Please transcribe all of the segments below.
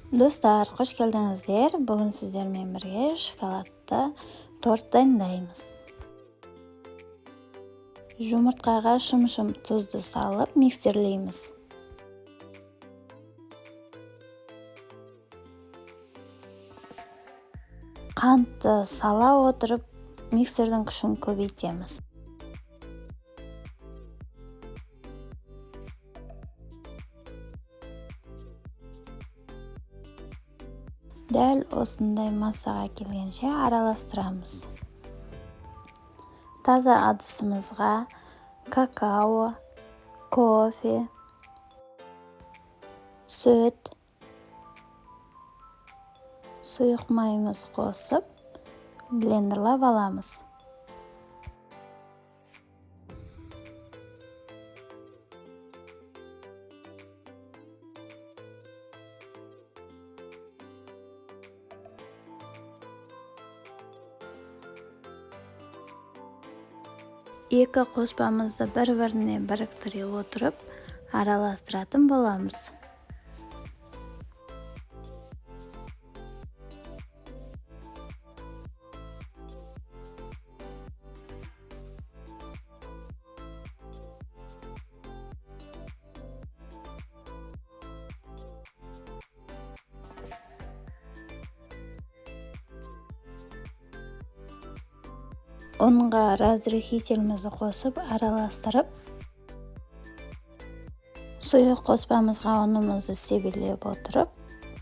Достар, қош келдіңіздер. Бүгін сіздермен бірге шоколадты торт дайындаймыз. Жұмыртқаға шым-шым тұзды салып миксерлейміз. Қантты сала отырып миксердің күшін көбейтеміз. Дәл осындай массаға келгенше араластырамыз. Таза ыдысымызға какао, кофе, сүт, сұйық майымыз қосып, блендерлап аламыз. Екі қоспамызды бір-біріне біріктіре отырып, араластыратын боламыз. Ұнға разрыхителімізді қосып араластырып, сұйық қоспамызға ұнымызды себелеп отырып,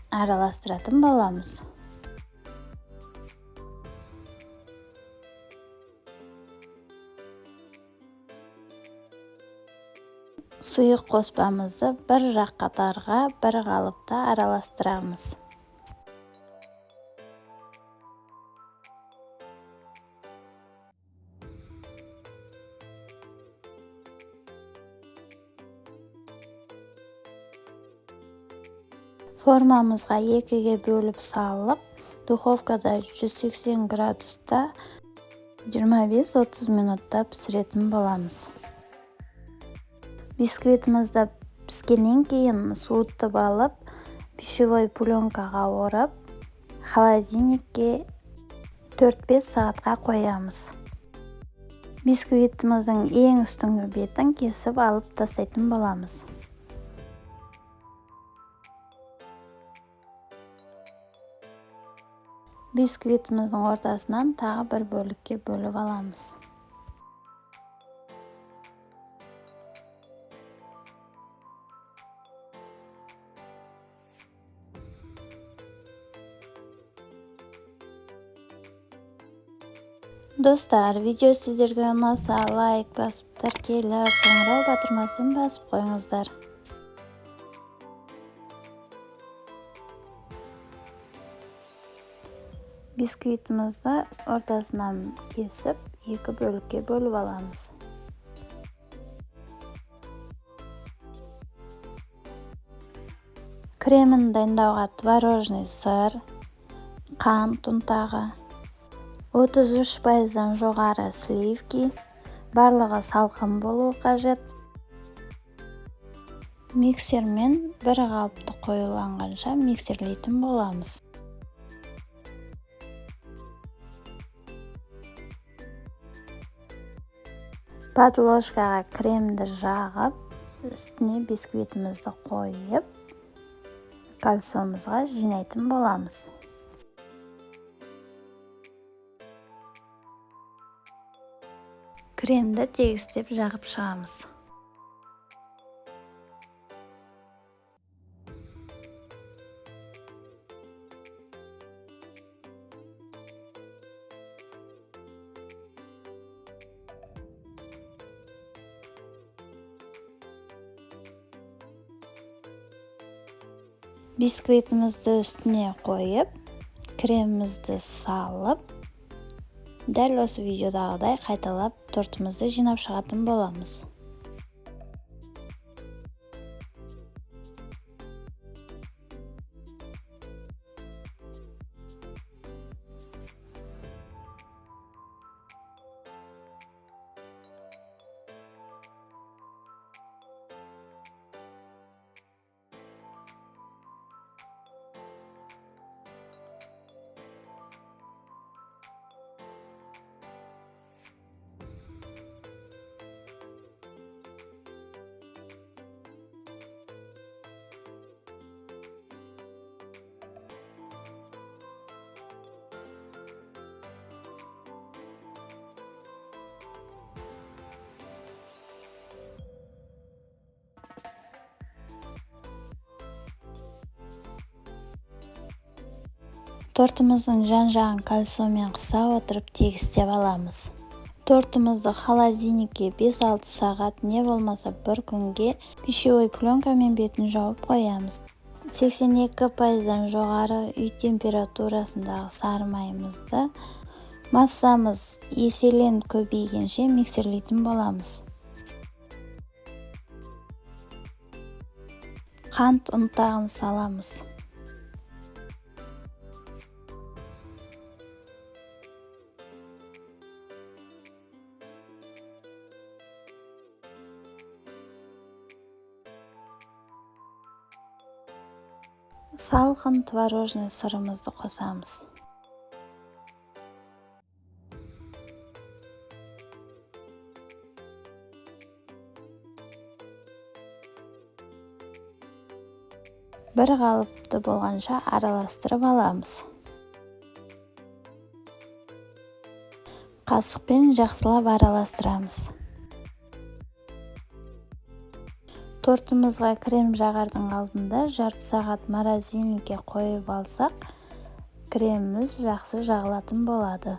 араластыратын боламыз. Сұйық қоспамызды бір жақ қатарға бір қалыпта араластырамыз. Формамызға екіге бөліп салып, духовкада 180 градуста 25-30 минутта пісіретін боламыз. Бисквитімізді піскеннен кейін суытып алып, пищевой пленкаға орап, холодильникке 4-5 сағатқа қоямыз. Бисквитіміздің ең үстіңгі бетін кесіп алып тастайтын боламыз. Бисквитіміздің ортасынан тағы бір бөлікке бөліп аламыз. Достар, видео сіздерге ұнаса, лайк басып, тіркеліп, қоңырау батырмасын басып қойыңыздар. Бисквитімізді ортасынан кесіп, екі бөлікке бөліп аламыз. Кремін дайындауға творожный сыр, қант ұнтағы, 33%-дан жоғары сливки, барлығы салқын болуы қажет. Миксермен бір қалыпты қойылғанша миксерлейтін боламыз. Подложкаға кремді жағып, үстіне бисквитімізді қойып, кольцомызға жинайтын боламыз. Кремді тегістеп жағып шығамыз. Бисквитімізді үстіне қойып, кремімізді салып, дәл осы видеодағыдай қайталап тортымызды жинап шығатын боламыз. Тортымыздың жан-жағын кольцомен қыса отырып тегістеп аламыз. Тортымызды холодильникке 5-6 сағат, не болмаса бір күнге пищевой пленкамен бетін жауып қоямыз. 82%-дан жоғары үй температурасындағы сары майымызды массамыз еселеніп көбейгенше миксерлейтін боламыз. Қант ұнтағын саламыз. Салқын творожный сырымызды қосамыз. Бір қалыпты болғанша араластырып аламыз. Қасықпен жақсылап араластырамыз. Тортымызға крем жағардың алдында жарты сағат морозильникке қойып алсақ, креміміз жақсы жағылатын болады.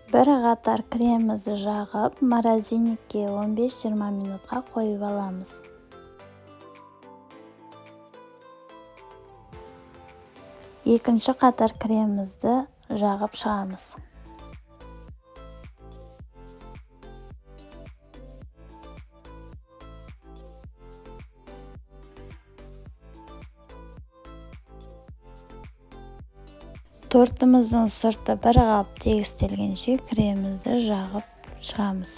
Бір қатар кремімізді жағып, морозильникке 15-20 минутқа қойып аламыз. Екінші қатар кремімізді жағып шығамыз. Тортымыздың сырты бір қалып тегістелгенше кремімізді жағып шығамыз.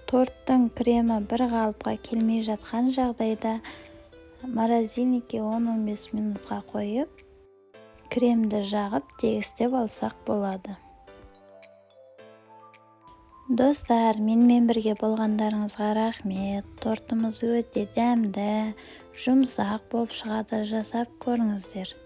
Торттың кремі бір қалыпқа келмей жатқан жағдайда морозильникке 10-15 минутқа қойып, кремді жағып тегістеп алсақ болады. Достар, менімен бірге болғандарыңызға рахмет. Тортымыз өте дәмді, жұмсақ болып шығады, жасап көріңіздер.